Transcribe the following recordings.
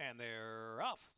And they're off.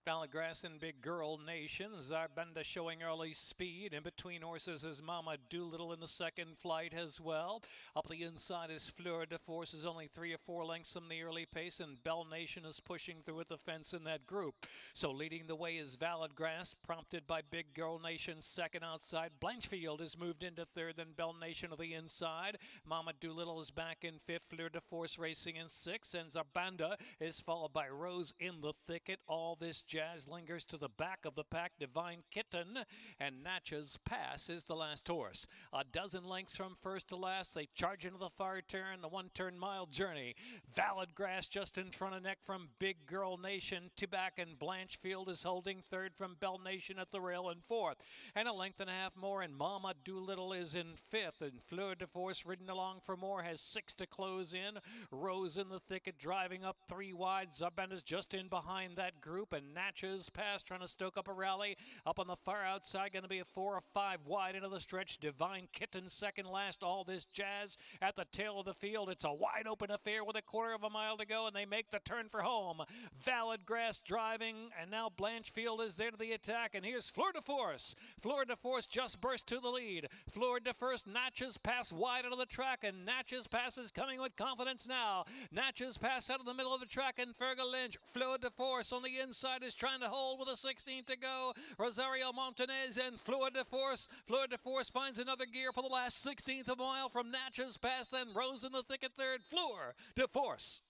Valid Grass and Big Girl Nation. Zarbenda showing early speed. In between horses is Mama Doolittle in the second flight as well. Up the inside is Fleur de Force, is only 3 or 4 lengths from the early pace, and Bell Nation is pushing through at the fence in that group. So leading the way is Valid Grass, prompted by Big Girl Nation second outside. Blanchfield has moved into third, then Bell Nation to the inside. Mama Doolittle is back in fifth. Fleur de Force racing in sixth, and Zarbanda is followed by Rose in the thicket. All this jazz lingers to the back of the pack. Divine Kitten and Natchez Pass is the last horse. A dozen lengths from first to last. They charge into the far turn, the one-turn mile journey. Valid Grass just in front of neck from Big Girl Nation. Tibac and Blanchfield is holding third from Bell Nation at the rail in fourth. And a length and a half more, and Mama Doolittle is in fifth. And Fleur de Force ridden along for more, has 6 to close in. Rose in the thicket driving up 3 wide. Zarbenda's just in behind that group, and Natchez Pass trying to stoke up a rally. Up on the far outside, going to be a 4 or 5 wide into the stretch. Divine Kitten second last. All this jazz at the tail of the field. It's a wide open affair with a quarter of a mile to go, and they make the turn for home. Valid Grass driving, and now Blanchfield is there to the attack, and here's Fleur de Force. Fleur de Force just burst to the lead. Fleur de Force, Natchez Pass wide out of the track, and Natchez Pass is coming with confidence now. Natchez Pass out of the middle of the track, and Fergal Lynch. Fleur de Force on the inside is trying to hold with a 16 to go. Rosario Montanez and Fleur de Force. Fleur de Force finds another gear for the last 16th of a mile from Natchez Pass, then Rose in the thicket third. Fleur de Force.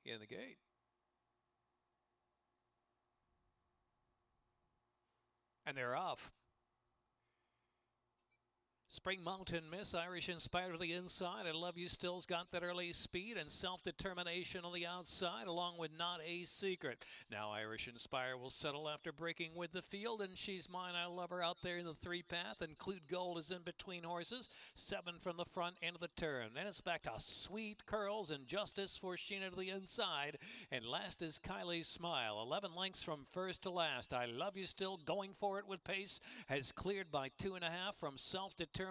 In the gate. And they're off. Spring Mountain Miss, Irish Inspired to the inside. I Love You Still's got that early speed and self-determination on the outside, along with Not a Secret. Now Irish Inspire will settle after breaking with the field, and She's Mine, I Love Her out there in the 3-path. Include Gold is in between horses. 7 from the front end of the turn. Then it's back to Sweet Curls and Justice for Sheena to the inside. And last is Kylie's Smile. 11 lengths from first to last. I Love You Still going for it with pace. Has cleared by 2.5 from self-determination.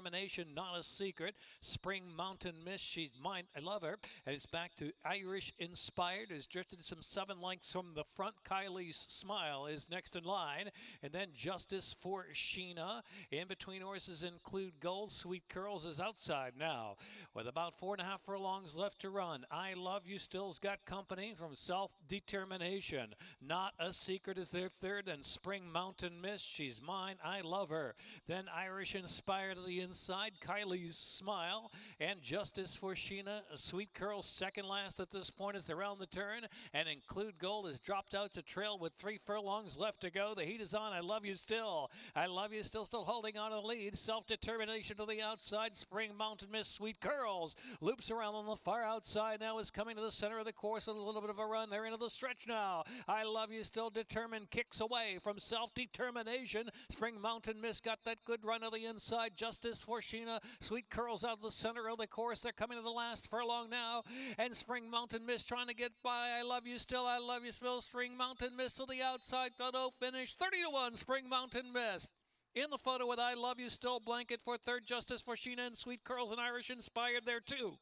Not a Secret. Spring Mountain Miss, She's Mine, I Love Her. And it's back to Irish Inspired, has drifted some 7 lengths from the front. Kylie's Smile is next in line. And then Justice for Sheena. In between horses Include Gold. Sweet Curls is outside now, with about 4.5 furlongs left to run. I Love You Still's got company from Self-Determination. Not a Secret is their third, and Spring Mountain Miss, She's Mine, I Love Her. Then Irish Inspired to the inside, Kylie's Smile, and Justice for Sheena. Sweet Curl second last at this point as they're around the turn, and Include Gold has dropped out to trail with 3 furlongs left to go. The heat is on. I Love You Still. I Love You Still holding on to the lead. Self-Determination to the outside. Spring Mountain Miss, Sweet Curls loops around on the far outside now, is coming to the center of the course with a little bit of a run. They're into the stretch now. I Love You Still determined, kicks away from Self-Determination. Spring Mountain Miss got that good run to the inside. Justice Justice for Sheena. Sweet Curls out of the center of the course. They're coming to the last furlong now. And Spring Mountain Mist trying to get by. I Love You Still, I Love You Still. Spring Mountain Mist to the outside. Photo finish 30-1. Spring Mountain Mist. In the photo with I Love You Still, blanket for third, Justice for Sheena, and Sweet Curls and Irish Inspired there too.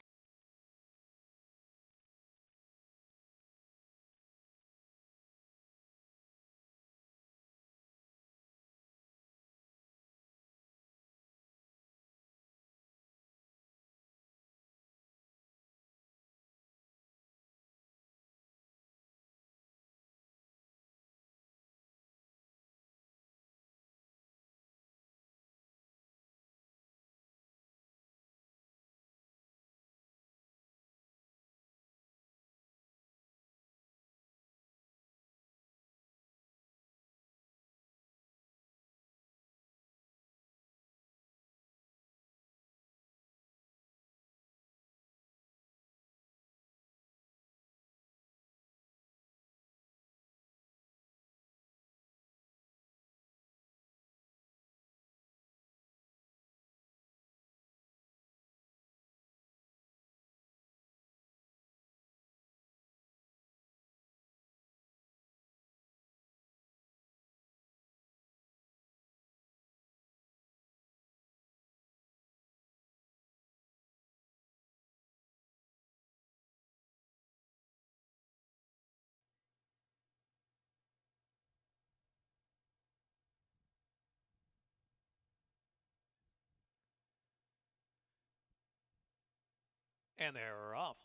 And they're off.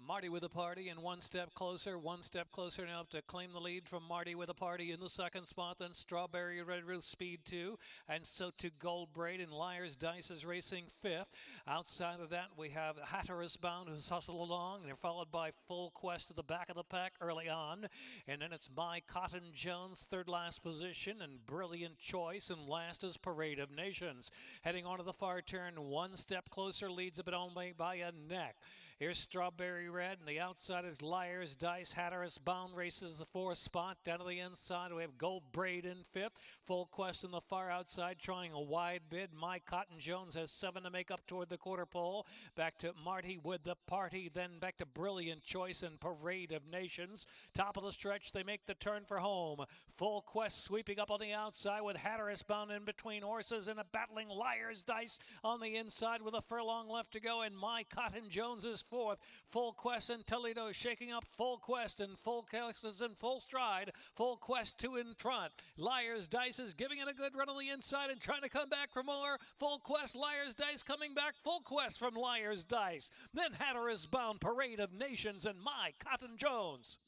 Marty with a party and one step closer now to claim the lead from Marty with a party in the second spot. Then Strawberry Red Roof Speed 2, and so to Gold Braid and Liar's Dice is racing fifth. Outside of that, we have Hatteras Bound who's hustled along. They're followed by Full Quest to the back of the pack early on, and then it's My Cotton Jones third last position, and Brilliant Choice, and last is Parade of Nations. Heading on to the far turn, one step closer, leads a bit only by a neck. Here's Strawberry Red, and the outside is Liar's Dice. Hatteras Bound races the fourth spot. Down to the inside, we have Gold Braid in fifth. Full Quest in the far outside, trying a wide bid. My Cotton Jones has 7 to make up toward the quarter pole. Back to Marty with the party, then back to Brilliant Choice and Parade of Nations. Top of the stretch, they make the turn for home. Full Quest sweeping up on the outside with Hatteras Bound in between horses, and a battling Liar's Dice on the inside with a furlong left to go, and My Cotton Jones is fourth. Full Quest and Toledo shaking up Full Quest, and Full Quest is in full stride. Full Quest 2 in front. Liar's Dice is giving it a good run on the inside and trying to come back for more. Full Quest, Liar's Dice coming back. Full Quest from Liar's Dice. Then Hatteras Bound, Parade of Nations, and My Cotton Jones.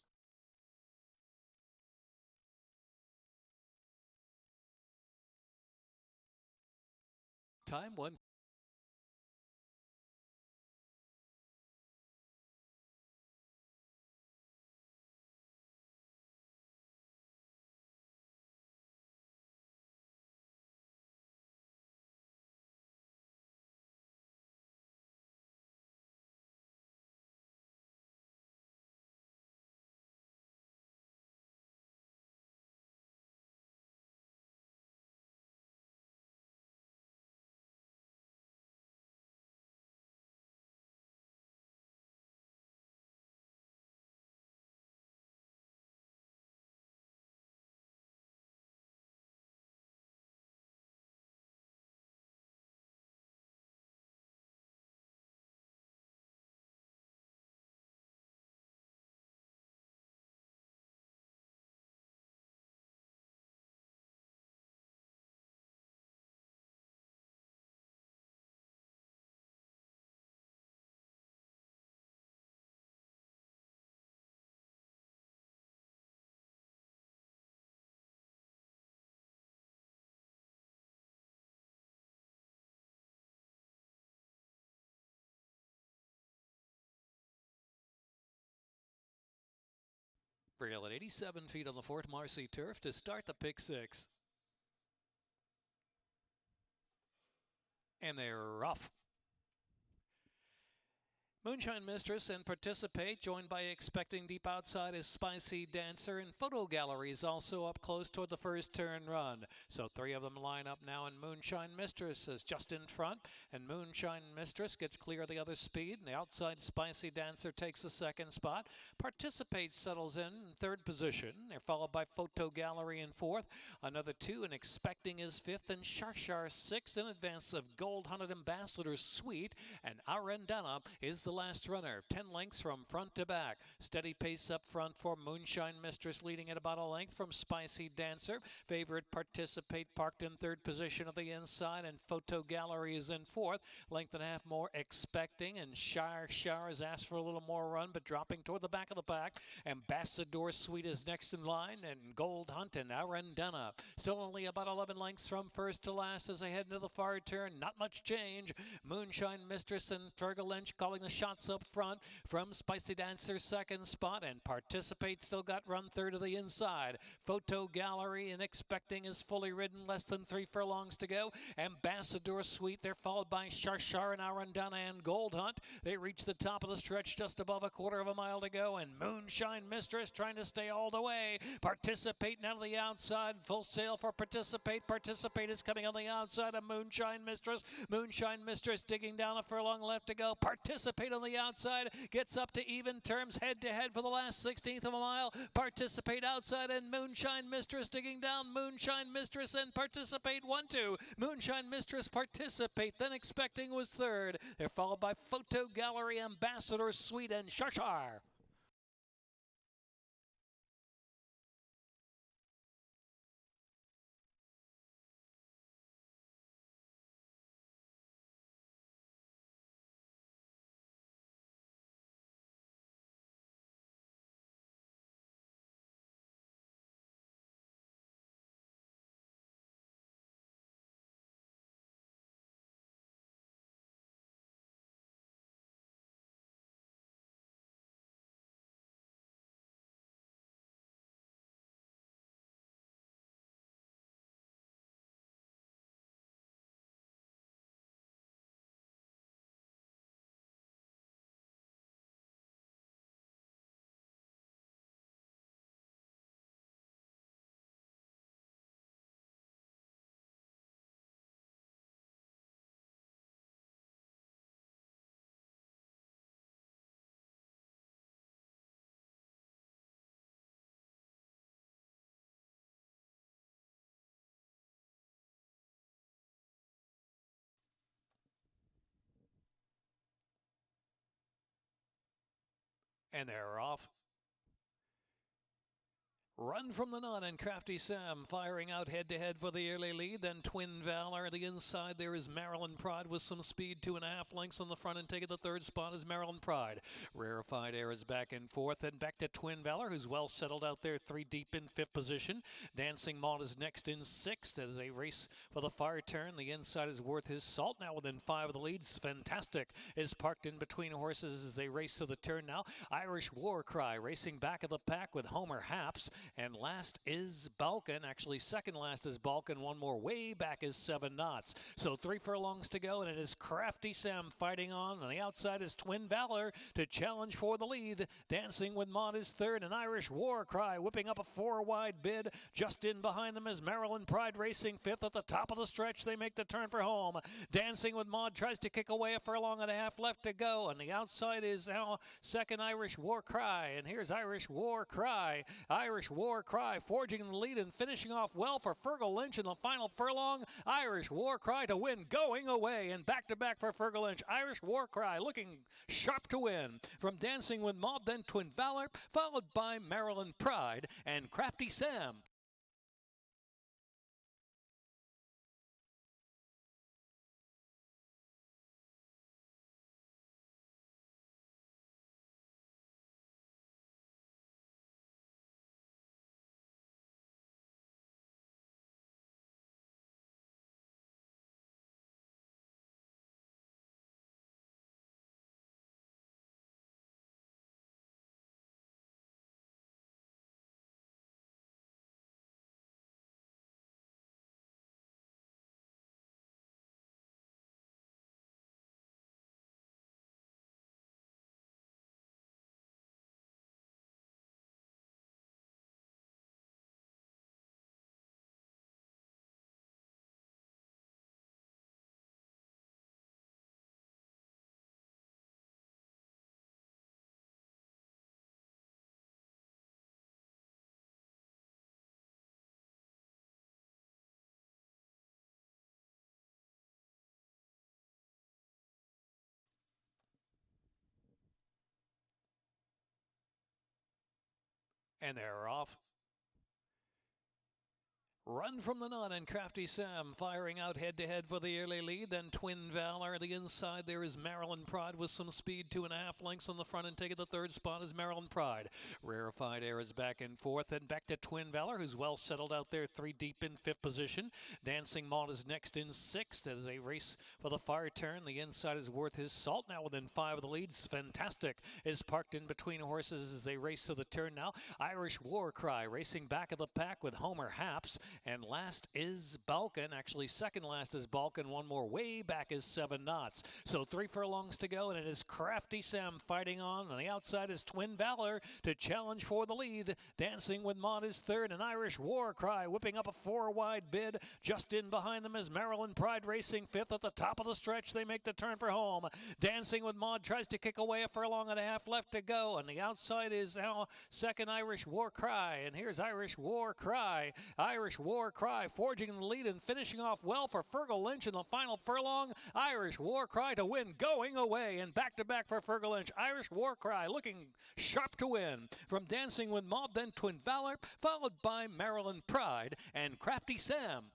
Time 1. Rail at 87 feet on the Fort Marcy turf to start the pick six. And they're off. Moonshine Mistress and Participate, joined by Expecting Deep outside is Spicy Dancer, and Photo Gallery is also up close toward the first turn run. So three of them line up now, and Moonshine Mistress is just in front, and Moonshine Mistress gets clear of the other speed, and the outside Spicy Dancer takes the second spot. Participate settles in third position. They're followed by Photo Gallery in fourth, another two, and Expecting is fifth, and Shar sixth in advance of Gold Hunted Ambassador Sweet, and Arendana is the last runner, 10 lengths from front to back. Steady pace up front for Moonshine Mistress, leading at about a length from Spicy Dancer. Favorite Participate parked in third position of the inside, and Photo Gallery is in fourth. Length and a half more Expecting, and Shar has asked for a little more run, but dropping toward the back of the pack. Ambassador Sweet is next in line, and Gold Hunt and Arendana still only about 11 lengths from first to last as they head into the far turn. Not much change. Moonshine Mistress and Fergal Lynch calling the shots up front from Spicy Dancer second spot, and Participate still got run third of the inside. Photo Gallery and Expecting is fully ridden, less than 3 furlongs to go. Ambassador Sweet, they're followed by Shar and Arendana and Gold Hunt. They reach the top of the stretch just above a quarter of a mile to go, and Moonshine Mistress trying to stay all the way. Participate now to the outside, full sail for Participate. Participate is coming on the outside of Moonshine Mistress. Moonshine Mistress digging down a furlong left to go. Participate on the outside, gets up to even terms head to head for the last 16th of a mile. Participate outside, and Moonshine Mistress digging down. Moonshine Mistress and Participate 1-2. Moonshine Mistress, Participate, then Expecting was third. They're followed by Photo Gallery, Ambassador Sweet, and Shar. And they're off. Run from the Nun and Crafty Sam firing out head-to-head for the early lead. Then Twin Valor. The inside there is Maryland Pride with some speed. 2.5 lengths on the front, and taking the third spot is Maryland Pride. Rarefied Air is back in fourth, and back to Twin Valor, who's well settled out there, 3 deep in fifth position. Dancing Maud is next in sixth as they race for the far turn. The inside is worth his salt, now within 5 of the leads. Fantastic is parked in between horses as they race to the turn now. Irish War Cry racing back of the pack with Homer Haps. And last is Balkan. Actually, second last is Balkan. One more way back is 7 knots. So 3 furlongs to go, and it is Crafty Sam fighting on. On the outside is Twin Valor to challenge for the lead. Dancing with Maud is third, and Irish War Cry whipping up a 4-wide bid. Just in behind them is Maryland Pride racing fifth. At the top of the stretch, they make the turn for home. Dancing with Maud tries to kick away, a furlong and a half left to go. On the outside is now second Irish War Cry, and here's Irish War Cry. Irish War Cry forging the lead and finishing off well for Fergal Lynch in the final furlong. Irish War Cry to win, going away, and back-to-back for Fergal Lynch. Irish War Cry looking sharp to win. From Dancing with Maud, then Twin Valor, followed by Maryland Pride and Crafty Sam. And they're off. Run from the Nun and Crafty Sam firing out head-to-head for the early lead. Then Twin Valor. The inside there is Maryland Pride with some speed. 2.5 lengths on the front, and taking the third spot is Maryland Pride. Rarefied Air is back in fourth, and back to Twin Valor, who's well settled out there, 3 deep in fifth position. Dancing Maud is next in sixth as they race for the far turn. The inside is worth his salt. Now within 5 of the leads. Fantastic is parked in between horses as they race to the turn now. Irish War Cry racing back of the pack with Homer Haps. And last is Balkan. Actually, second last is Balkan. One more way back is 7 knots. So 3 furlongs to go, and it is Crafty Sam fighting on. On the outside is Twin Valor to challenge for the lead. Dancing with Maud is third, and Irish War Cry whipping up a 4-wide bid. Just in behind them is Maryland Pride racing fifth. At the top of the stretch, they make the turn for home. Dancing with Maud tries to kick away, a furlong and a half left to go. On the outside is now second Irish War Cry, and here's Irish War Cry. Irish War Cry forging the lead and finishing off well for Fergal Lynch in the final furlong. Irish War Cry to win, going away, and back-to-back for Fergal Lynch. Irish War Cry looking sharp to win. From Dancing with Maud, then Twin Valor, followed by Maryland Pride and Crafty Sam.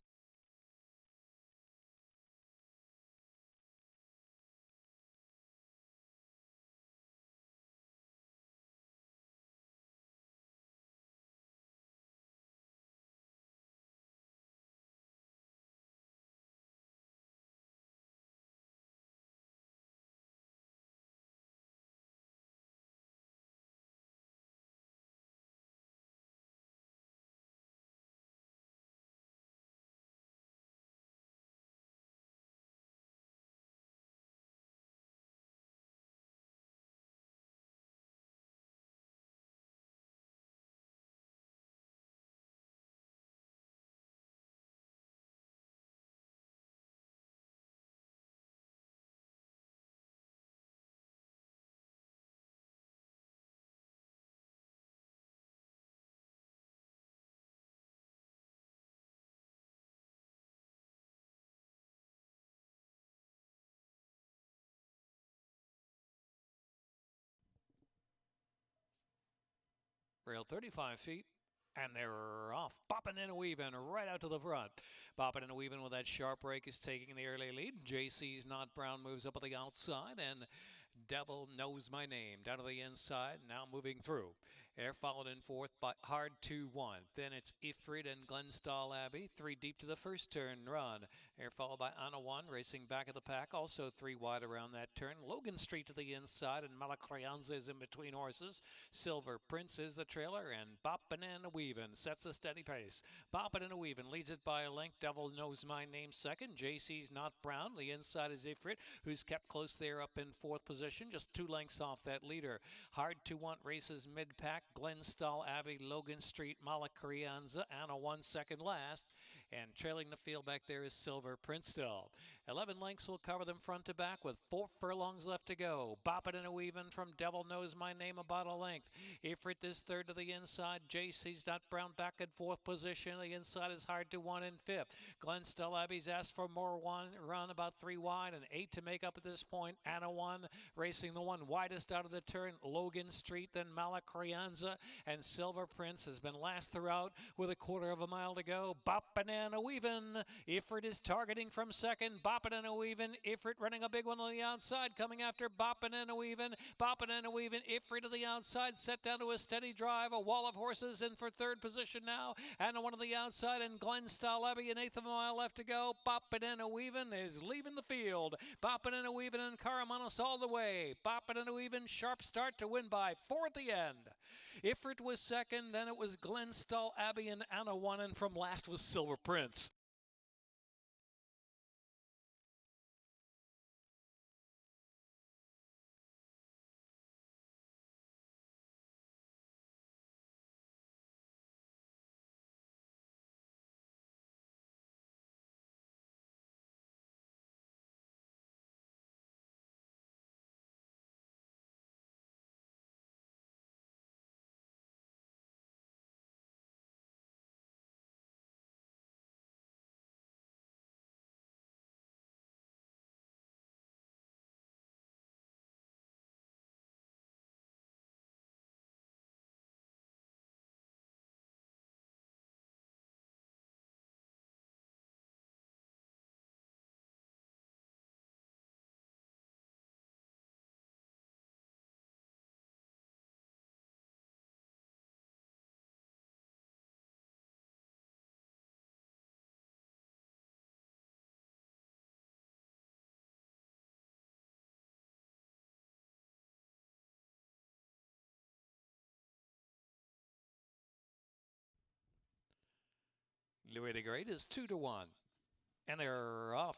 Rail 35 feet. And they're off, bopping and weaving right out to the front. Bopping and weaving with that sharp break is taking the early lead. JC's Not Brown moves up at the outside, and Devil Knows My Name down to the inside, now moving through. Air followed in fourth by Hard 2-1. Then it's Ifrit and Glenstall Abbey, 3 deep to the first turn run. Air followed by Anna 1, racing back of the pack, also 3 wide around that turn. Logan Street to the inside, and Malacrayanza is in between horses. Silver Prince is the trailer, and Boppin' and Weavin' sets a steady pace. Boppin' and Weavin' leads it by a length. Devil Knows My Name second. JC's Not Brown. The inside is Ifrit, who's kept close there up in fourth position, just 2 lengths off that leader. Hard 2-1 races mid-pack. Glenstall Abbey, Logan Street, Malacrayanza, Anna 1 second last. And trailing the field back there is Silver Prince still. 11 lengths will cover them front to back with 4 furlongs left to go. Boppin' and Weavin' from Devil Knows My Name about a length. Ifrit is third to the inside. JC's Not Brown back in fourth position. The inside is Hard 2-1 in fifth. Glenstall Abbey's asked for more run about 3 wide and 8 to make up at this point. Anna 1 racing the one widest out of the turn. Logan Street, then Malacrayanza, and Silver Prince has been last throughout with a 1/4 mile to go. Boppin' and Weavin'. Ifrit is targeting from second. Boppin' and Weavin'. Ifrit running a big one on the outside, coming after Boppin' and Weavin'. Boppin' and Weavin'. Ifrit to the outside, set down to a steady drive. A wall of horses in for third position now. And one on the outside, and Glenstall Abbey, an 1/8 of a mile left to go. Boppin' and Weavin' is leaving the field. Boppin' and Weavin' and Caramanos all the way. Boppin' and Weavin', sharp start to win by 4 at the end. Ifrit was second, then it was Glenstall Abbey and Anna 1, and from last was Silver Prince. Louis the Great is 2-1. And they're off.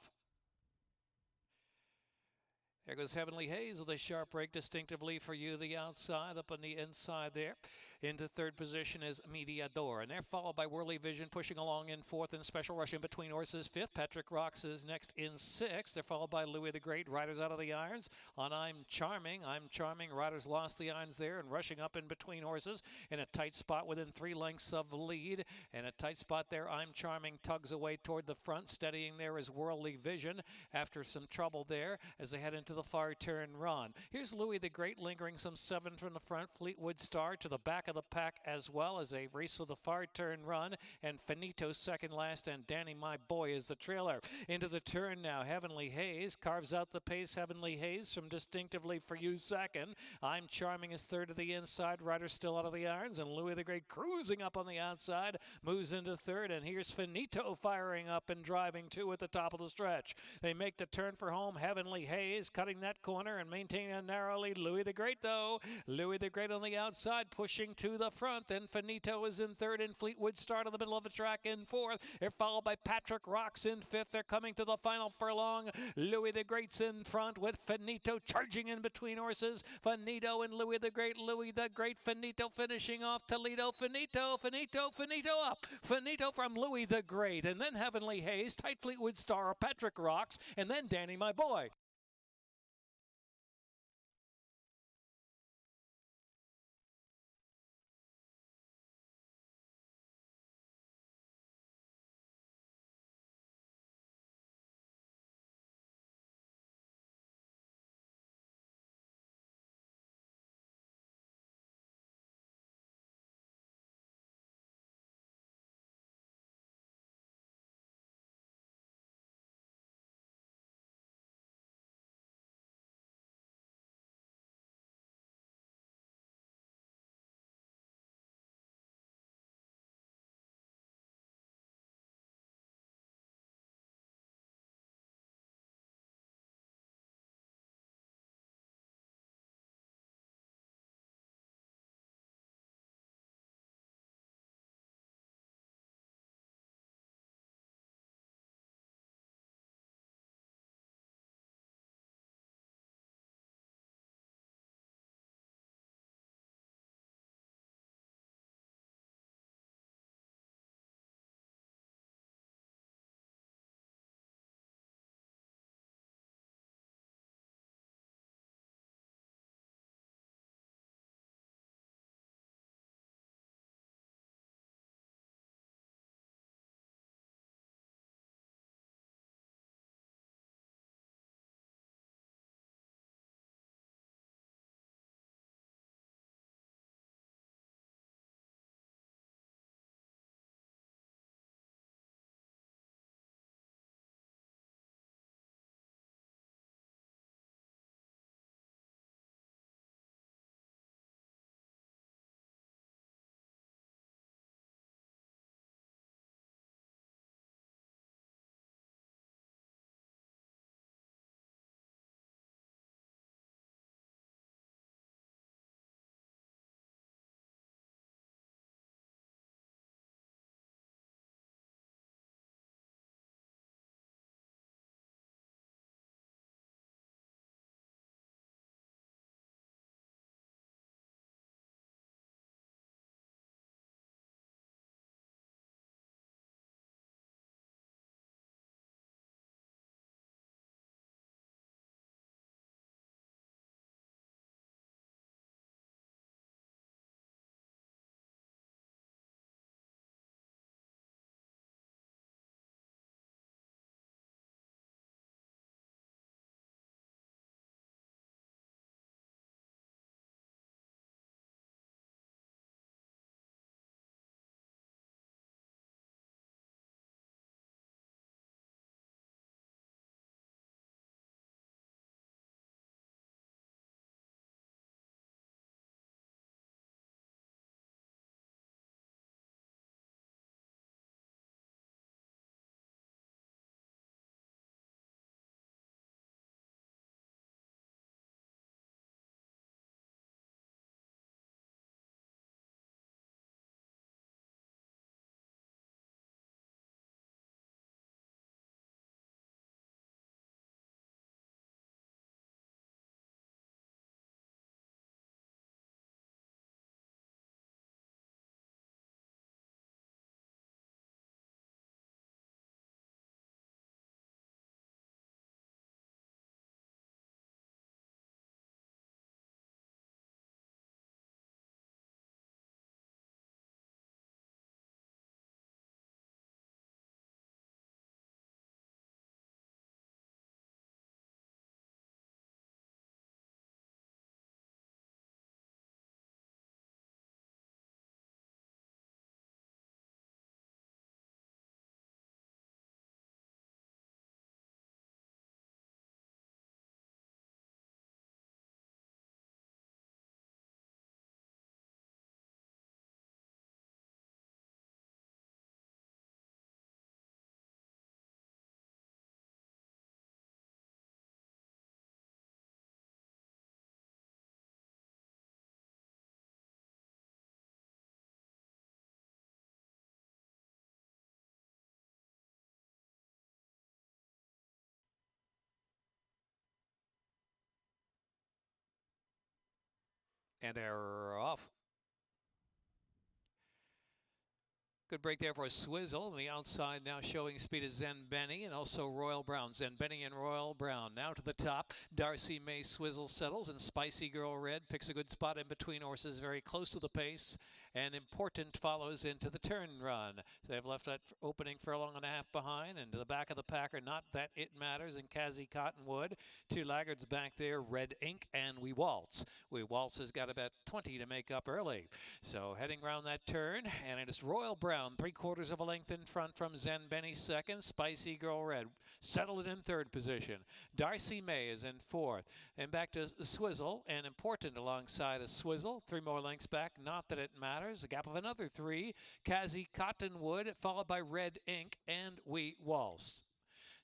There goes Heavenly Haze with a sharp break distinctively for you, the outside. Up on the inside there. Into third position is Mediador. And they're followed by Whirly Vision pushing along in fourth and Special Rush in between horses. Fifth, Patrick Rocks is next in sixth. They're followed by Louis the Great. Riders out of the irons on I'm Charming. I'm Charming. Riders lost the irons there and rushing up in between horses in a tight spot within 3 lengths of the lead. And a tight spot there. I'm Charming tugs away toward the front. Steadying there is Whirly Vision after some trouble there as they head into the far turn run. Here's Louis the Great lingering some 7 from the front. Fleetwood Star to the back of the pack as well as they race with the far turn run. And Finito second last, and Danny My Boy is the trailer. Into the turn now. Heavenly Haze carves out the pace. Heavenly Haze from distinctively for you second. I'm Charming is third to the inside. Rider still out of the irons, and Louis the Great cruising up on the outside moves into third. And here's Finito firing up and driving 2 at the top of the stretch. They make the turn for home. Heavenly Haze cutting that corner and maintaining a narrow lead. Louis the Great, though. Louis the Great on the outside, pushing to the front. Then Finito is in third, and Fleetwood Start in the middle of the track in fourth. They're followed by Patrick Rocks in fifth. They're coming to the final furlong. Louis the Great's in front with Finito charging in between horses. Finito and Louis the Great. Louis the Great, Finito finishing off Toledo. Finito, Finito, Finito up. Finito from Louis the Great. And then Heavenly Haze, tight Fleetwood Star, Patrick Rocks, and then Danny My Boy. And they're off. Good break there for a Swizzle. On the outside now showing speed is Zen Benny and also Royal Brown. Zen Benny and Royal Brown. Now to the top. Darcy May Swizzle settles and Spicy Girl Red picks a good spot in between horses, very close to the pace. And Important follows into the turn run. So they've left that opening furlong and a half behind. And to the back of the packer, Not That It Matters, and Kazi Cottonwood. Two laggards back there, Red Ink and We Waltz. We Waltz has got about 20 to make up early. So heading around that turn, and it is Royal Brown, 3/4 of a length in front from Zen Benny second. Spicy Girl Red settled in third position. Darcy May is in fourth. And back to Swizzle, and Important alongside a Swizzle. 3 more lengths back, Not That It Matters. A gap of another 3. Kazi Cottonwood, followed by Red Ink and We Waltz.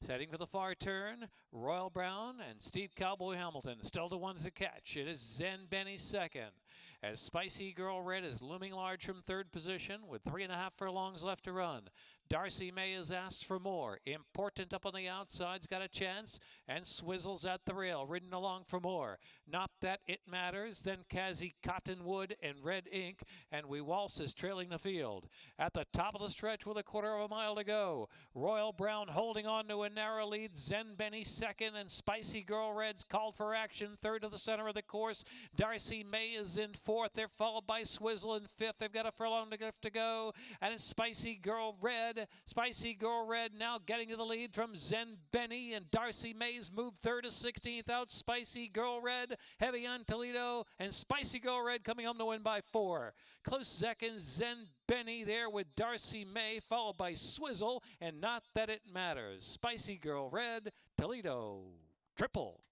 Setting for the far turn, Royal Brown and Steve Cowboy Hamilton still the ones to catch. It is Zen Benny second, as Spicy Girl Red is looming large from third position with 3.5 furlongs left to run. Darcy May has asked for more. Important up on the outside's got a chance, and Swizzles at the rail, ridden along for more. Not That It Matters, then Kazi Cottonwood and Red Ink, and We Waltz is trailing the field. At the top of the stretch with 1/4 of a mile to go, Royal Brown holding on to a narrow lead. Zen Benny second, and Spicy Girl Red's called for action third to the center of the course. Darcy May is in fourth. They're followed by Swizzle in fifth. They've got a furlong to go, and it's Spicy Girl Red. Spicy Girl Red now getting to the lead from Zen Benny, and Darcy May's moved third to 16th out. Spicy Girl Red heavy on Toledo, and Spicy Girl Red coming home to win by 4. Close second, Zen Benny there with Darcy May, followed by Swizzle and Not That It Matters. Spicy Girl Red, Toledo, triple.